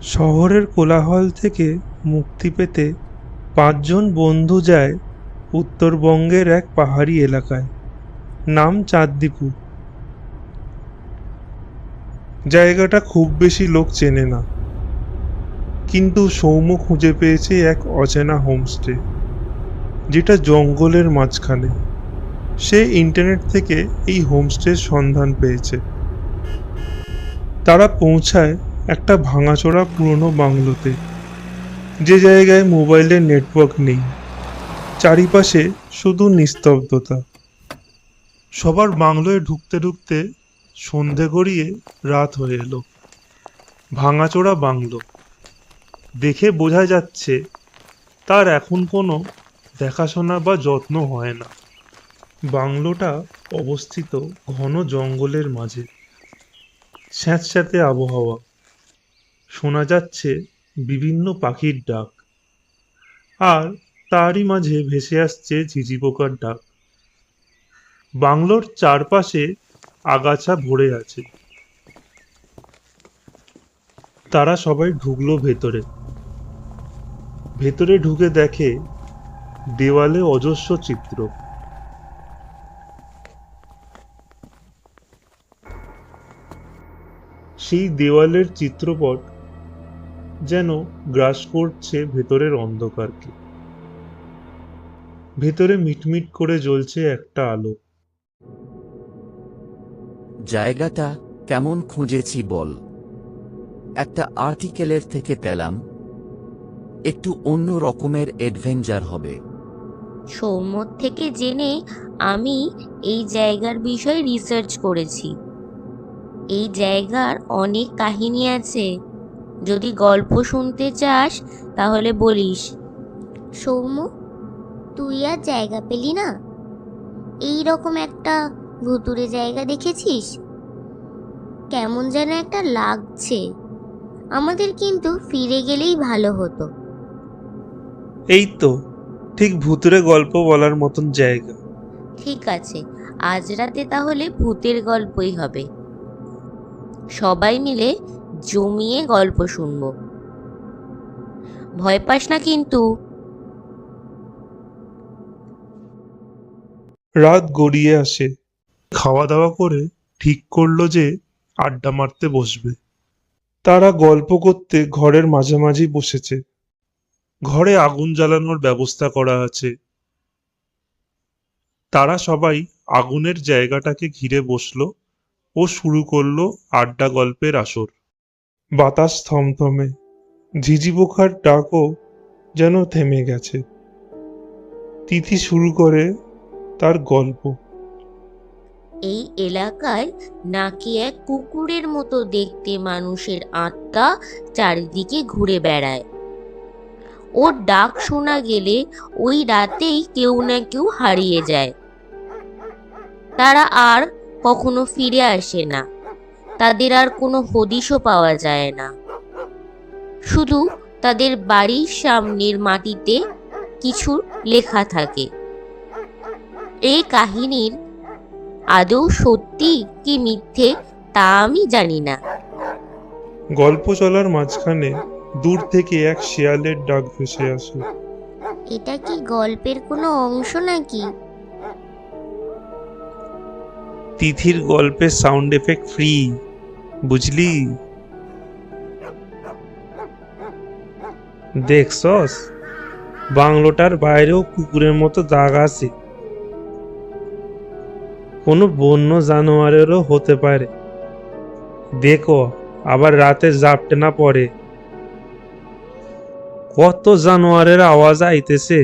শহরের কোলাহল থেকে মুক্তি পেতে ৫ জন বন্ধু যায় উত্তরবঙ্গের এক পাহাড়ি এলাকায়, নাম চাঁদদীপু। জায়গাটা খুব বেশি লোক চেনে না, কিন্তু সৌম্য খুঁজে পেয়েছে এক অচেনা হোমস্টে, যেটা জঙ্গলের মাঝখানে। সে ইন্টারনেট থেকে এই হোমস্টের সন্ধান পেয়েছে। তারা পৌঁছায় একটা ভাঙাচোরা পুরনো বাংলোতে, যে জায়গায় মোবাইলের নেটওয়ার্ক নেই। চারিপাশে শুধু নিস্তব্ধতা। সবার বাংলোয় ঢুকতে ঢুকতে সন্ধে গড়িয়ে রাত হয়ে এলো। ভাঙাচোরা বাংলো, দেখে বোঝা যাচ্ছে তার এখন কোনো দেখাশোনা বা যত্ন হয় না। বাংলোটা অবস্থিত ঘন জঙ্গলের মাঝে। স্যাঁতস্যাঁতে আবহাওয়া, শোনা যাচ্ছে বিভিন্ন পাখির ডাক, আর তারই মাঝে ভেসে আসছে ঝিঝি পোকার ডাক। বাংলোর চারপাশে আগাছা ভরে আছে। তারা সবাই ঢুকলো ভেতরে। ভেতরে ঢুকে দেখে দেওয়ালে অজস্র চিত্র। সেই দেওয়ালের চিত্রপট যেন গ্রাস করছে ভেতরের অন্ধকারকে। ভেতরে মিটমিট করে জ্বলছে একটা আলো। জায়গাটা কেমন খুঁজেছি বল। একটা আর্টিকেলের থেকে পেলাম, একটু অন্য রকমের অ্যাডভেঞ্চার হবে। সৌম্যর থেকে জেনে আমি এই জায়গার বিষয়ে রিসার্চ করেছি। এই জায়গার অনেক কাহিনী আছে। যদি গল্প শুনতে চাস তাহলে বলিস। সৌম্য, তুই আর জায়গা পেলি না? এই রকম একটা ভুতুড়ে জায়গা দেখেছিস? কেমন যেন একটা লাগছে। আমাদের কিন্তু ফিরে গেলেই ভালো হতো। এই তো ঠিক ভুতুড়ে গল্প বলার মতন জায়গা। ঠিক আছে, আজ রাতে তাহলে ভূতের গল্পই হবে। সবাই মিলে জমিয়ে গল্প শুনবো। ভয় পাস না কিন্তু। রাত গড়িয়ে আসে। খাওয়া দাওয়া করে ঠিক করলো যে আড্ডা মারতে বসবে। তারা গল্প করতে ঘরের মাঝামাঝি বসেছে। ঘরে আগুন জ্বালানোর ব্যবস্থা করা আছে। তারা সবাই আগুনের জায়গাটাকে ঘিরে বসলো ও শুরু করলো আড্ডা গল্পের আসর। বাতাস থমথমে, ঝিঝি পোকার ডাকও যেন থেমে গেছে। তিথি শুরু করে তার গল্প। এই এলাকায় নাকি এক কুকুরের মতো দেখতে মানুষের আত্মা চারিদিকে ঘুরে বেড়ায়। ওর ডাক শোনা গেলে ওই রাতেই কেউ না কেউ হারিয়ে যায়। তারা আর কখনো ফিরে আসে না। তাদের আর কোনো হদিশও পাওয়া যায় না। শুধু তাদের বাড়ির সামনের মাটিতে কিছু লেখা থাকে। এই কাহিনীর আদৌ সত্যি কি মিথ্যে তা আমি জানি না। গল্প চলার মাঝখানে দূর থেকে এক শেয়ালের ডাক ভেসে আসে। এটা কি গল্পের কোনো অংশ নাকি? তিথির গল্পের সাউন্ড এফেক্ট ফ্রি, বুঝলি? দেখছস, বাংলোটার বাইরেও কুকুরের মতো দাগ আছে। কোনো বন্য জানোয়ারেরও হতে পারে। দেখো আবার রাতে জাপটে না পড়ে। কত জানোয়ারের আওয়াজ আইতেছে,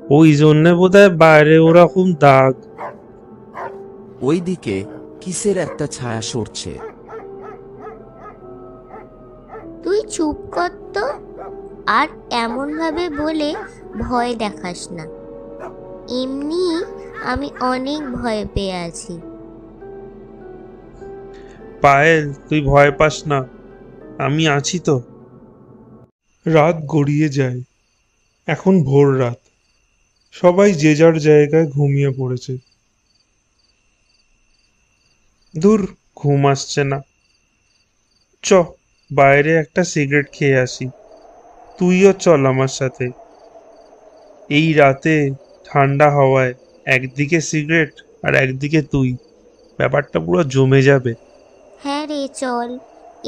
ওই জন্যে বোধহয় বাইরে ওরকম দাগ। ওইদিকে কিসের একটা ছায়া সরছে। তুই চুপ কর তো, আর এমন ভাবে বলে ভয় দেখাস না। এমনি আমি অনেক ভয় পেয়ে আছি। পায়েল, তুই ভয় পাস না, আমি আছি তো। রাত গড়িয়ে যায়। এখন ভোর রাত। সবাই যে যার জায়গায় ঘুমিয়ে পড়েছে। ধুর, ঘুম আসছে না। চ বাইরে একটা সিগারেট খেয়ে আসি। তুইও চল আমার সাথে। এই রাতে ঠান্ডা হাওয়ায় একদিকে সিগারেট আর একদিকে তুই, ব্যাপারটা পুরো জমে যাবে। হ্যাঁ রে, চল।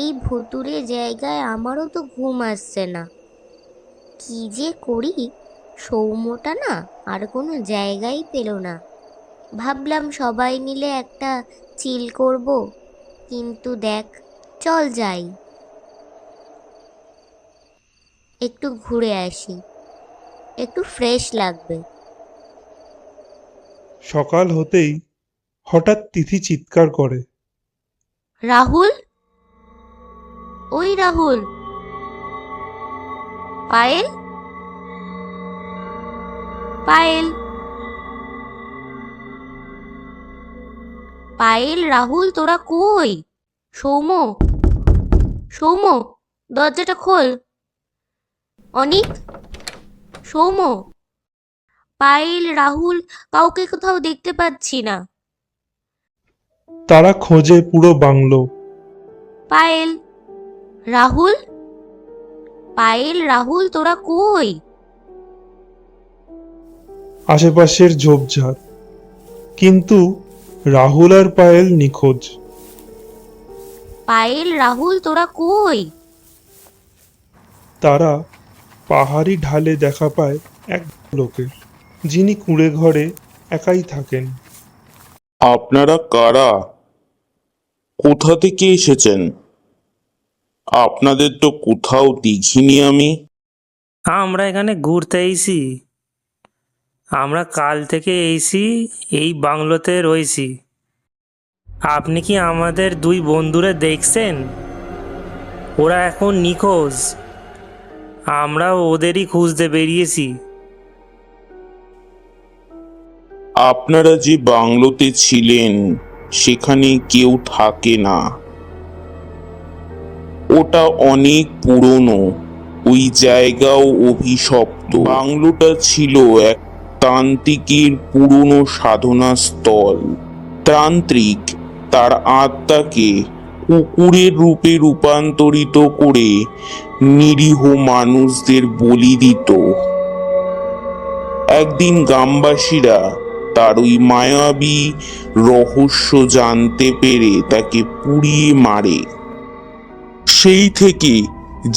এই ভুতুড়ে জায়গায় আমারও তো ঘুম আসছে না। কি যে করি, সৌম্যটা না আর কোনো জায়গাই পেল না। ভাবলাম সবাই মিলে একটা চিল করব, কিন্তু দেখ, চল যাই, একটু ঘুরে আসি, একটু ফ্রেশ লাগবে। সকাল হতেই হঠাৎ তিথি চিৎকার করে। রাহুল, ওই রাহুল, পায়েল, পায়েল, পায়েল, রাহুল, তোরা কই? সৌম্য, সৌম্য, দরজাটা খোল। অনিক, সৌম্য, পায়েল, রাহুল, কাউকে কোথাও দেখতে পাচ্ছি না। তারা খোঁজে পুরো বাংলো। পায়েল, রাহুল, পায়েল, রাহুল, তোরা কই? আশেপাশের ঝোপঝাড়, কিন্তু রাহুল আর পায়েল নিখোঁজ। পায়েল, রাহুল, তোরা কই? তারা পাহাড়ি ঢালে দেখা পায় এক লোকের, যিনি কুঁড়ে ঘরে একাই থাকেন। আপনারা কারা? কোথা থেকে এসেছেন? আপনাদের তো কোথাও দেখিনি আমি। আমরা এখানে ঘুরতে এসেছি। আমরা কাল থেকে এসি, এই বাংলোতে রয়েছি। আপনি কি আমাদের দুই বন্ধুরে দেখছেন? ওরা এখন নিখোঁজ। আমরা ওদেরই খুঁজতে বেরিয়েছি। আপনারা যে বাংলোতে ছিলেন সেখানে কেউ থাকে না। ওটা অনেক পুরনো, ওই জায়গাও অভিশপ্ত। বাংলোটা ছিল এক তান্ত্রিকের পুরনো সাধনা স্থল। তান্ত্রিক তার আত্মাকে কুকুরের রূপে রূপান্তরিত করে নিরীহ মানুষদের বলি দিত। একদিন গ্রামবাসীরা তার ওই মায়াবী রহস্য জানতে পেরে তাকে পুড়িয়ে মারে। সেই থেকে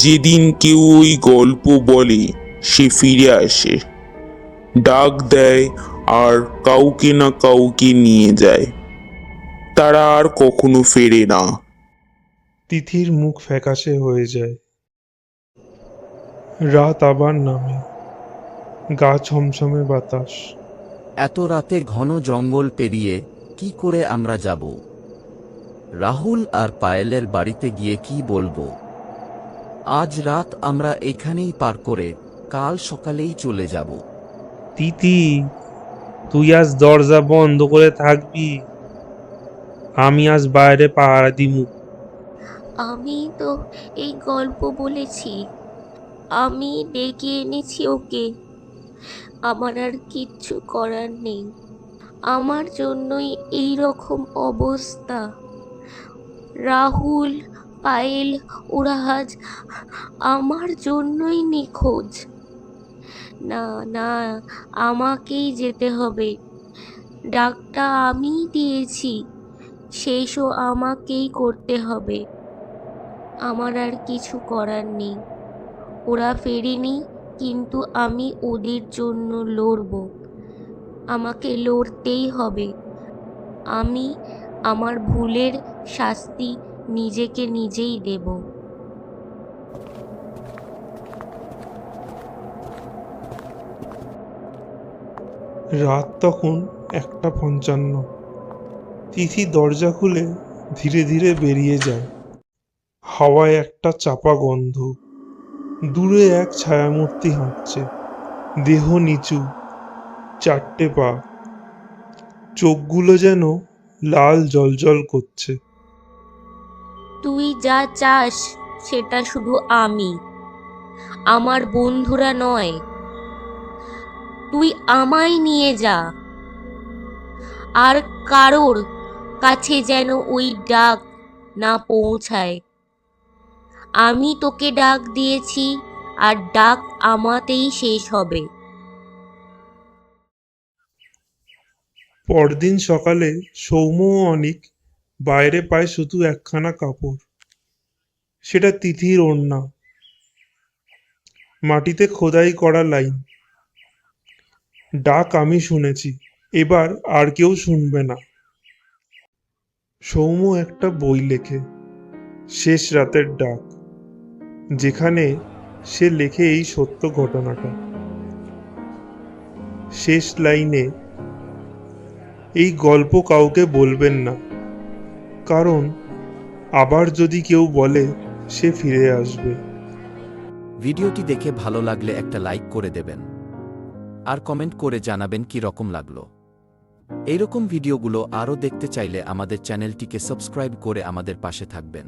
যেদিন কেউ ওই গল্প বলে সে ফিরে আসে, ডাক দেয় আর কাউকে না কাউকে নিয়ে যায়। তারা আর কখনো ফেরে না। তিথির মুখ ফ্যাকাশে হয়ে যায়। রাত আবার নামে, গা ছমছমে বাতাস। এত রাতে ঘন জঙ্গল পেরিয়ে কি করে আমরা যাব? রাহুল আর পায়েলের বাড়িতে গিয়ে কি বলবো? আজ রাত আমরা এখানেই পার করে কাল সকালেই চলে যাব। তিথি, তুই আজ দরজা বন্ধ করে থাকবি, আমি আজ বাইরে পাহারা দিমু। আমি তো এই গল্প বলেছি, আমি ডেকে এনেছি ওকে। আমার আর কিচ্ছু করার নেই। আমার জন্যই এই রকম অবস্থা। রাহুল, পায়েল, ওরা আজ আমার জন্যই নিখোঁজ। না, না, আমাকেই যেতে হবে। ডাকটা আমিই দিয়েছি, শেষও আমাকেই করতে হবে। আমার আর কিছু করার নেই। ওরা ফেরেনি, কিন্তু আমি ওদের জন্য লড়ব। আমাকে লড়তেই হবে। আমি আমার ভুলের শাস্তি নিজেকে নিজেই দেব। রাত তখন 1:55। তিথি দরজা খুলে ধীরে ধীরে বেরিয়ে যায়। হাওয়ায় একটা চাপা গন্ধ। দূরে এক ছায়ামূর্তি হাঁটছে, দেহ নিচু, 4টে পা, চোখগুলো যেন লাল জ্বলজ্বল করছে। তুই যা চাস সেটা শুধু আমি, আমার বন্ধুরা নয়। তুই আমায় নিয়ে যা, আর কারোর কাছে যেন ওই ডাক না পৌঁছায়। আমি তোকে ডাক দিয়েছি, আর ডাক আমাতেই শেষ হবে। পরদিন সকালে সৌম্য ও অনিক বাইরে পায় শুধু একখানা কাপড়, সেটা তিথির ওড়না। মাটিতে খোদাই করা লাইন, ডাক আমি শুনেছি, এবার আর কেউ শুনবে না। সৌম্য একটা বই লেখে, শেষ রাতের ডাক, যেখানে সে লেখে এই সত্য ঘটনাটা। শেষ লাইনে, এই গল্প কাউকে বলবেন না, কারণ আবার যদি কেউ বলে সে ফিরে আসবে। ভিডিওটি দেখে ভালো লাগলে একটা লাইক করে দেবেন আর কমেন্ট করে জানাবেন কি রকম লাগলো। এইরকম ভিডিওগুলো আরও দেখতে চাইলে আমাদের চ্যানেলটিকে সাবস্ক্রাইব করে আমাদের পাশে থাকবেন।